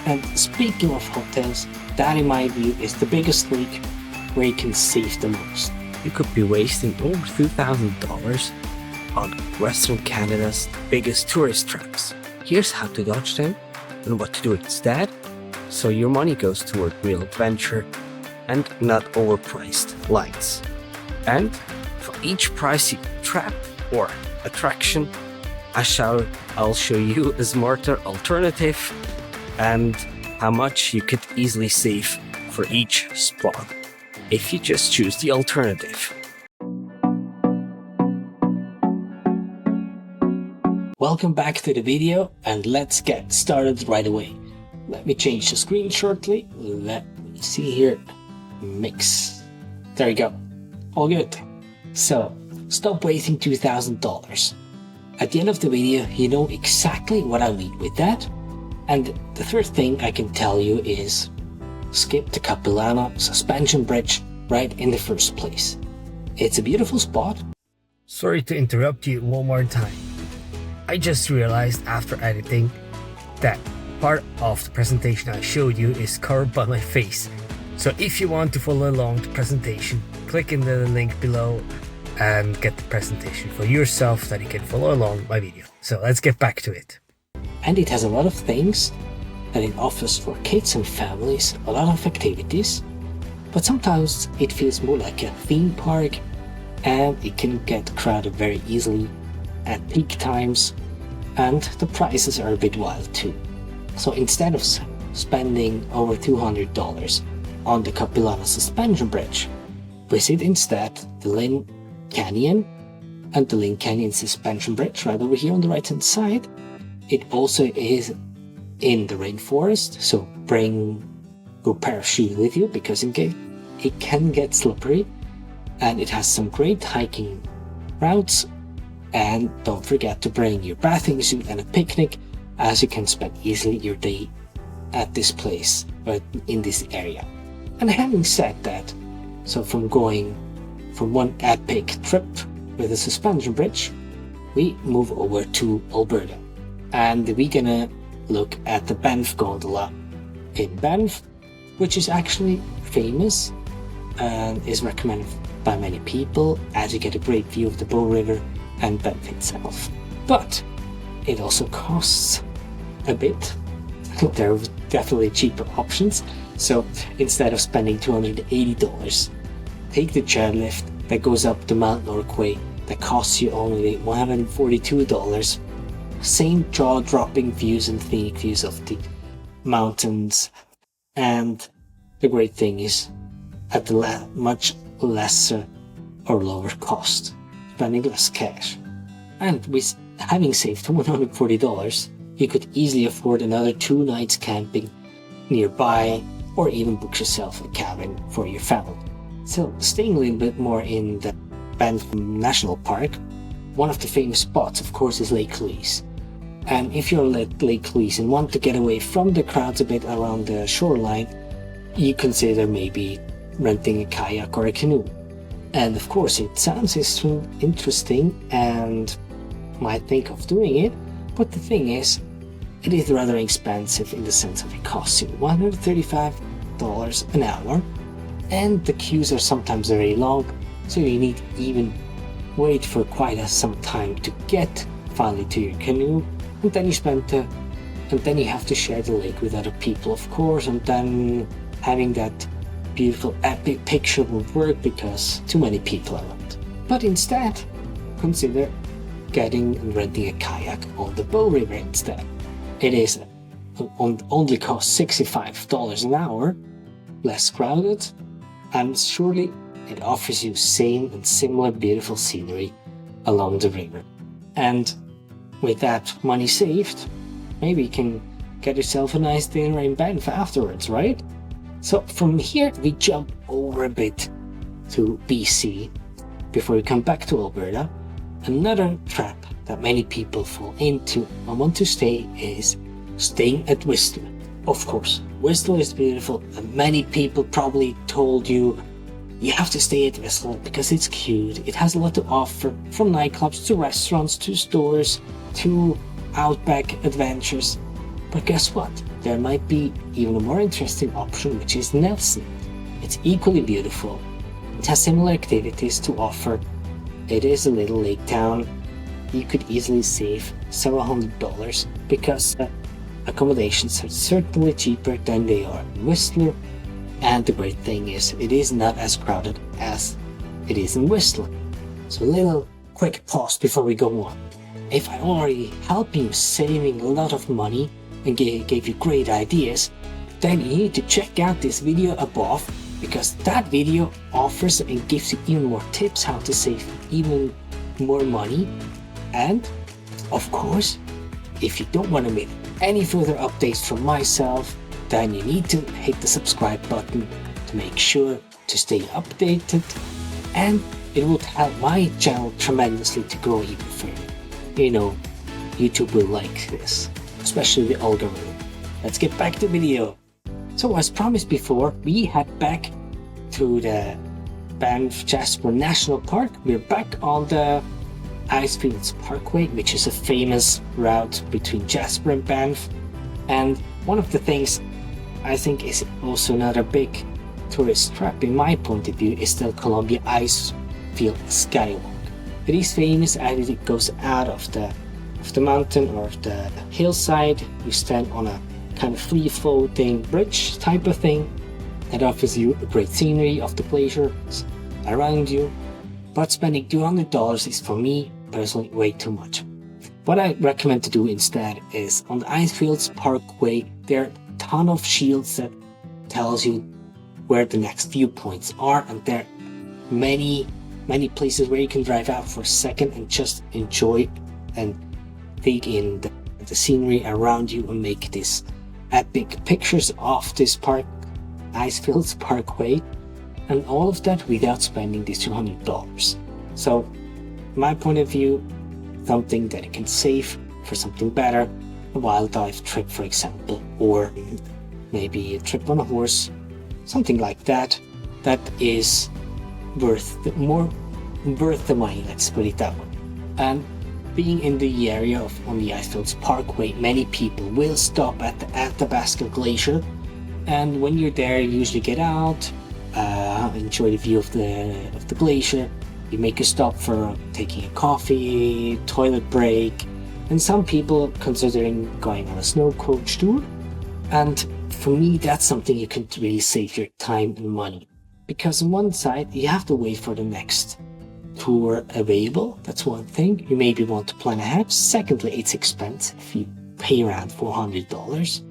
And speaking of hotels, that in my view is the biggest leak where you can save the most. You could be wasting over $2,000 on Western Canada's biggest tourist traps. Here's how to dodge them and what to do instead, so your money goes toward real adventure and not overpriced lights. And for each pricey trap or attraction, I'll show you a smarter alternative and how much you could easily save for each spot if you just choose the alternative. Welcome back to the video, and let's get started right away. Let me change the screen shortly. Let me see here. Mix. There you go. All good. So, stop wasting $2,000. At the end of the video, you know exactly what I mean with that. And the third thing I can tell you is skip the Capilano suspension bridge right in the first place. It's a beautiful spot. Sorry to interrupt you one more time. I just realized after editing that part of the presentation I showed you is covered by my face. So if you want to follow along the presentation, click in the link below and get the presentation for yourself that you can follow along my video. So let's get back to it. And it has a lot of things that it offers for kids and families, a lot of activities, but sometimes it feels more like a theme park, and it can get crowded very easily at peak times, and the prices are a bit wild too. So instead of spending over $200 on the Capilano suspension bridge, visit instead the Lynn Canyon and the Lynn Canyon suspension bridge right over here on the right hand side. It also is in the rainforest, so bring your pair of shoes with you because it can get slippery, and it has some great hiking routes. And don't forget to bring your bathing suit and a picnic, as you can spend easily your day at this place, but in this area. And having said that, so from going from one epic trip with a suspension bridge, we move over to Alberta. And we're gonna look at the Banff Gondola in Banff, which is actually famous and is recommended by many people, as you get a great view of the Bow River and Banff itself. But it also costs a bit. There are definitely cheaper options. So instead of spending $280, take the chairlift that goes up the Mount Norquay that costs you only $142. Same jaw-dropping views and scenic views of the mountains, and the great thing is at the much lesser or lower cost, spending less cash. And with having saved $140, you could easily afford another 2 nights camping nearby, or even book yourself a cabin for your family. So staying a little bit more in the Banff National Park, one of the famous spots of course is Lake Louise. And if you're at Lake Louise and want to get away from the crowds a bit around the shoreline, you consider maybe renting a kayak or a canoe. And of course it sounds interesting and might think of doing it, but the thing is, it is rather expensive in the sense of it costs you $135 an hour, and the queues are sometimes very long, so you need even wait for quite some time to get finally to your canoe, and then you have to share the lake with other people, of course, and then having that beautiful epic picture won't work because too many people are around. But instead, consider getting and renting a kayak on the Bow River instead. It only costs $65 an hour, less crowded, and surely it offers you same and similar beautiful scenery along the river. And with that money saved, maybe you can get yourself a nice dinner in Banff afterwards, right? So from here we jump over a bit to BC before we come back to Alberta. Another trap that many people fall into and want to stay is staying at Whistler. Of course, Whistler is beautiful, and many people probably told you have to stay at Whistler because it's cute. It has a lot to offer, from nightclubs to restaurants to stores to outback adventures. But guess what? there might be even a more interesting option, which is Nelson. It's equally beautiful. It has similar activities to offer. It is a little lake town. You could easily save several $100 because accommodations are certainly cheaper than they are in Whistler. And the great thing is, it is not as crowded as it is in Whistler. So a little quick pause before we go on. If I already helped you saving a lot of money and gave you great ideas, then you need to check out this video above, because that video offers and gives you even more tips how to save even more money. And of course, if you don't want to miss any further updates from myself, then you need to hit the subscribe button to make sure to stay updated, and it would help my channel tremendously to grow even further. You know, YouTube will like this, especially the algorithm. Let's get back to the video. So as promised before, we head back to the Banff Jasper National Park. We're back on the Icefield Parkway, which is a famous route between Jasper and Banff. And one of the things I think is also not a big tourist trap in my point of view is the Columbia Icefield Skywalk. It is famous as it goes out of the mountain or the hillside. You stand on a kind of free floating bridge type of thing that offers you a great scenery of the glacier around you. But spending $200 is, for me personally, way too much. What I recommend to do instead is, on the Icefields Parkway, there are a ton of shields that tells you where the next viewpoints are, and there are many places where you can drive out for a second and just enjoy and take in the scenery around you and make these epic pictures of this park, Icefields Parkway, and all of that without spending this $200. So, my point of view, something that you can save for something better, a wild dive trip for example, or maybe a trip on a horse, something like that, that is worth the money, let's put it that way. And being in the area on the Icefields Parkway, many people will stop at the Athabasca Glacier, and when you're there, you usually get out, enjoy the view of the glacier. You make a stop for taking a coffee, toilet break, and some people considering going on a snow coach tour. And for me, that's something you can really save your time and money, because on one side you have to wait for the next tour available. That's one thing. You maybe want to plan ahead. Secondly, it's expensive. You pay around $400.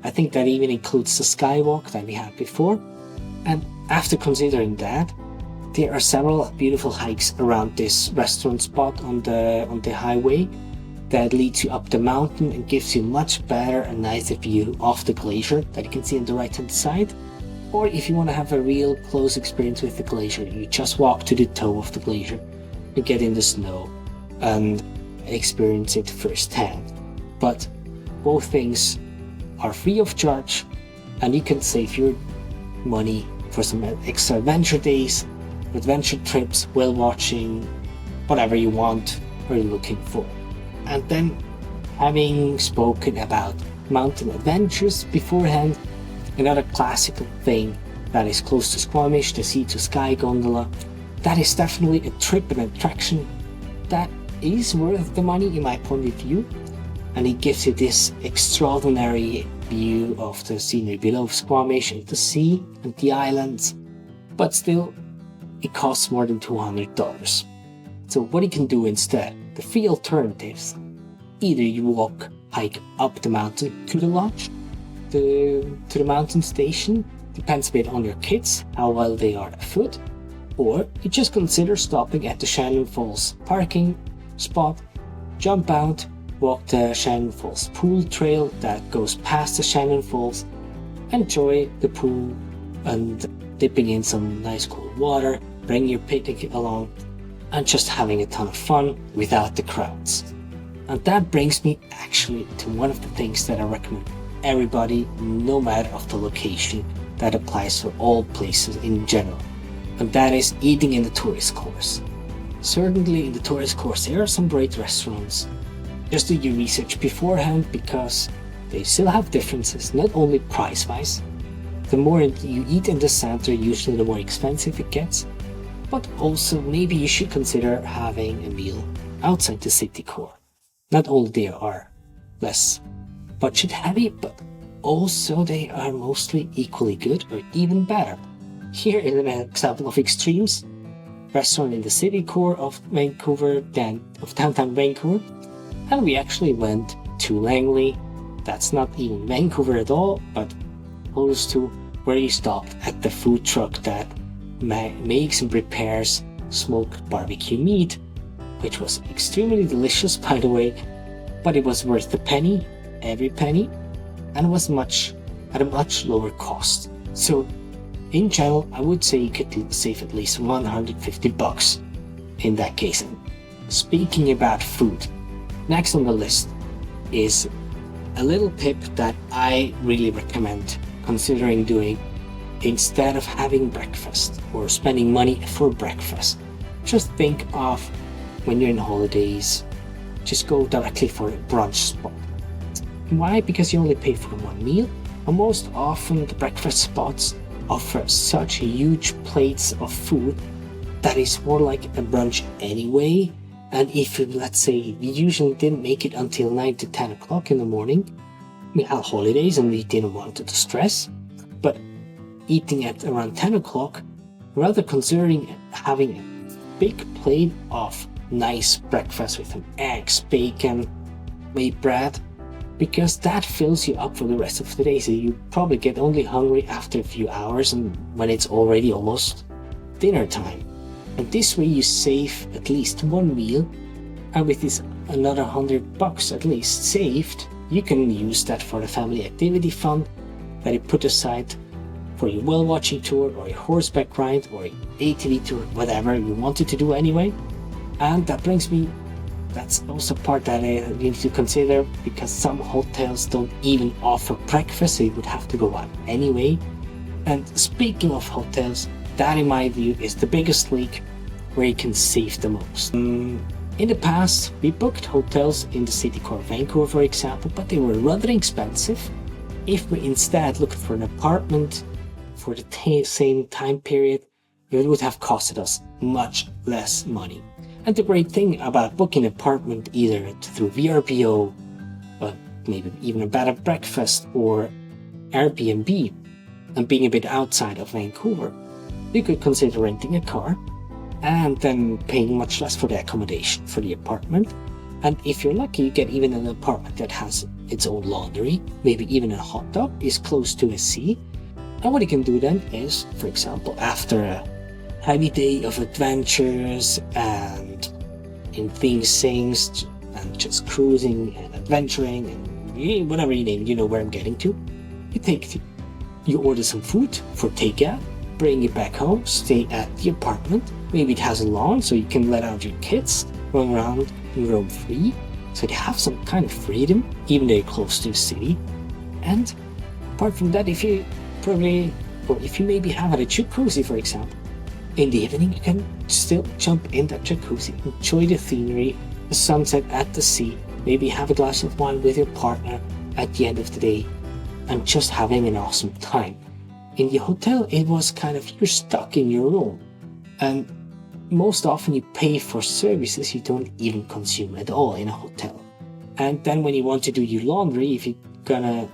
I think that even includes the skywalk that we had before. And after considering that, there are several beautiful hikes around this restaurant spot on the highway that leads you up the mountain and gives you much better and nicer view of the glacier that you can see on the right hand side. Or if you want to have a real close experience with the glacier, you just walk to the toe of the glacier and get in the snow and experience it firsthand. But both things are free of charge, and you can save your money for some extra adventure days, adventure trips, whale watching, whatever you want or you're looking for. And then, having spoken about mountain adventures beforehand, another classical thing that is close to Squamish, the Sea to Sky gondola, that is definitely a trip and attraction that is worth the money in my point of view, and it gives you this extraordinary view of the scenery below Squamish and the sea and the islands, but still it costs more than $200. So what you can do instead, the three alternatives: either you hike up the mountain to the lodge, to the mountain station, depends a bit on your kids, how well they are afoot, or you just consider stopping at the Shannon Falls parking spot, jump out, walk the Shannon Falls pool trail that goes past the Shannon Falls, enjoy the pool and dipping in some nice cold water, bring your picnic along, and just having a ton of fun without the crowds. And that brings me actually to one of the things that I recommend everybody, no matter of the location, that applies for all places in general, and that is eating in the tourist course. Certainly in the tourist course there are some great restaurants. Just do your research beforehand, because they still have differences, not only price-wise. The more you eat in the center, usually the more expensive it gets, but also maybe you should consider having a meal outside the city core. Not only they are less budget heavy, but also they are mostly equally good or even better. Here is an example of extremes. Restaurant in the city core of Vancouver, downtown Vancouver, and we actually went to Langley. That's not even Vancouver at all, but close to where you stopped at the food truck that makes and prepares smoked barbecue meat, which was extremely delicious, by the way, but it was worth the penny, every penny, and was at a much lower cost. So in general, I would say you could save at least $150 in that case. Speaking about food, next on the list is a little tip that I really recommend considering doing instead of having breakfast or spending money for breakfast. Just think of when you're in holidays, just go directly for a brunch spot. Why? Because you only pay for one meal, and most often the breakfast spots offer such huge plates of food that is more like a brunch anyway. And if you, let's say, we usually didn't make it until 9 to 10 o'clock in the morning, we had holidays and we didn't want to stress, but eating at around 10 o'clock, rather considering having a big plate of nice breakfast with some eggs, bacon, made bread, because that fills you up for the rest of the day. So you probably get only hungry after a few hours and when it's already almost dinner time. And this way you save at least one meal, and with this another $100 at least saved, you can use that for the family activity fund that you put aside for your whale watching tour or a horseback ride or an ATV tour, whatever you wanted to do anyway. And that brings me, that's also part that you need to consider, because some hotels don't even offer breakfast, so you would have to go out anyway. And speaking of hotels, that in my view is the biggest leak where you can save the most. In the past, we booked hotels in the city core of Vancouver, for example, but they were rather expensive. If we instead looked for an apartment for the same time period, it would have costed us much less money. And the great thing about booking an apartment either through VRBO, but maybe even a bed and breakfast, or Airbnb, and being a bit outside of Vancouver, you could consider renting a car and then paying much less for the accommodation for the apartment. And if you're lucky, you get even an apartment that has its own laundry, maybe even a hot tub, is close to a sea. And what you can do then is, for example, after a heavy day of adventures and in things and just cruising and adventuring and whatever you name it, you know where I'm getting to, you order some food for takeout, bring it back home, stay at the apartment. Maybe it has a lawn so you can let out your kids, run around and roam free, so they have some kind of freedom, even though you're close to the city. And apart from that, if you maybe have a jacuzzi, for example, in the evening you can still jump in that jacuzzi, enjoy the scenery, the sunset at the sea, maybe have a glass of wine with your partner at the end of the day, and just having an awesome time. In the hotel, it was kind of, you're stuck in your room, and most often you pay for services you don't even consume at all in a hotel. And then when you want to do your laundry, if you're gonna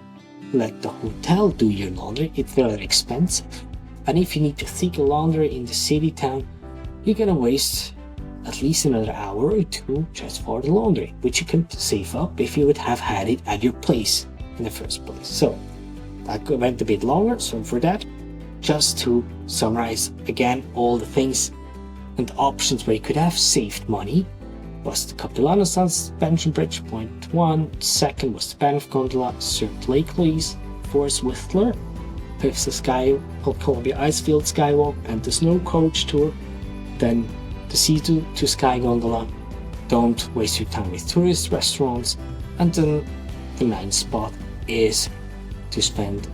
let the hotel do your laundry, it's very expensive. And if you need to seek a laundry in the city town, you're gonna waste at least another hour or two just for the laundry, which you can save up if you would have had it at your place in the first place. So that went a bit longer, so for that, just to summarize again all the things and options where you could have saved money, was the Capilano Suspension Bridge, point 1. Second was the Banff Gondola, third Lake Louise, fourth Whistler, fifth the Columbia Icefield Skywalk and the Snow Coach Tour, then the C2 to Sky Gondola. Don't waste your time with tourist restaurants. And then the ninth spot is to spend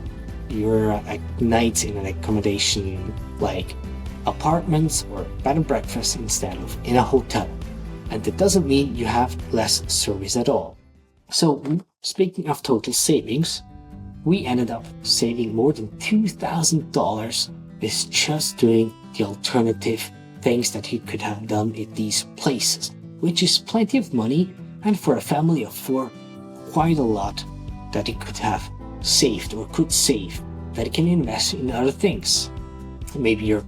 your nights in an accommodation like apartments or bed and breakfast instead of in a hotel. And that doesn't mean you have less service at all. So speaking of total savings, we ended up saving more than $2,000 with just doing the alternative things that you could have done at these places, which is plenty of money, and for a family of 4, quite a lot that you could have saved or could save that you can invest in other things. Maybe you're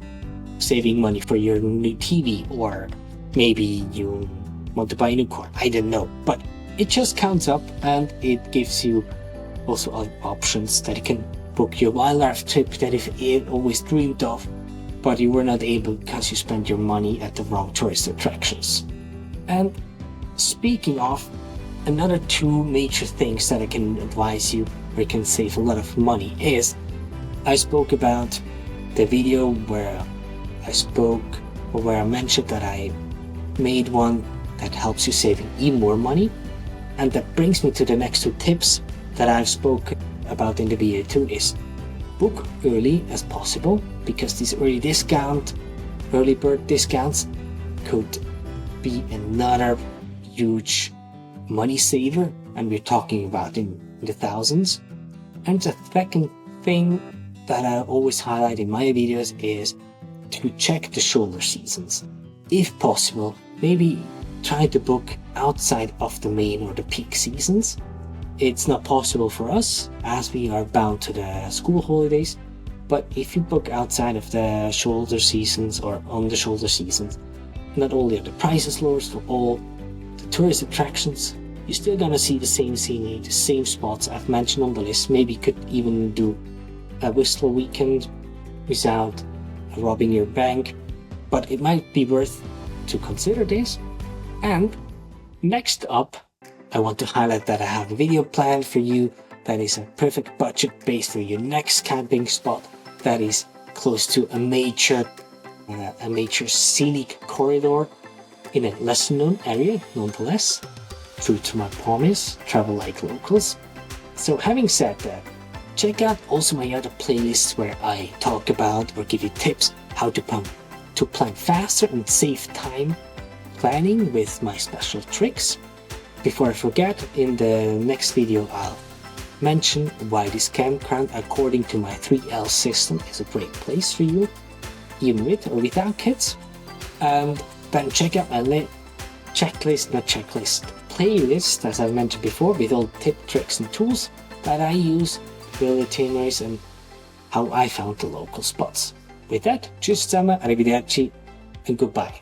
saving money for your new TV, or maybe you want to buy a new car. I don't know, but it just counts up, and it gives you also other options that you can book your wildlife trip that you've always dreamed of, but you were not able because you spent your money at the wrong tourist attractions. And speaking of, another 2 major things that I can advise you where you can save a lot of money is, I spoke about the video where I mentioned that I made one that helps you saving even more money, and that brings me to the next 2 tips that I've spoken about in the video too, is book early as possible, because these early bird discounts could be another huge money saver, and we're talking about in the thousands. And the second thing that I always highlight in my videos is to check the shoulder seasons. If possible, maybe try to book outside of the main or the peak seasons. It's not possible for us as we are bound to the school holidays, but if you book outside of the shoulder seasons or on the shoulder seasons, not only are the prices lower for all the tourist attractions, you're still gonna see the same scenery, the same spots I've mentioned on the list. Maybe you could even do a Whistler weekend without robbing your bank, but it might be worth to consider this. And next up, I want to highlight that I have a video planned for you that is a perfect budget base for your next camping spot that is close to a major scenic corridor in a lesser known area. Nonetheless, true to my promise, travel like locals. So having said that, check out also my other playlists where I talk about or give you tips how to plan faster and save time planning with my special tricks. Before I forget, in the next video I'll mention why this campground, according to my 3L system, is a great place for you, even with or without kids. And then check out my playlist, as I mentioned before, with all tips, tricks and tools that I use to build itineraries and how I found the local spots. With that, tschüss zusammen, arrivederci, and goodbye.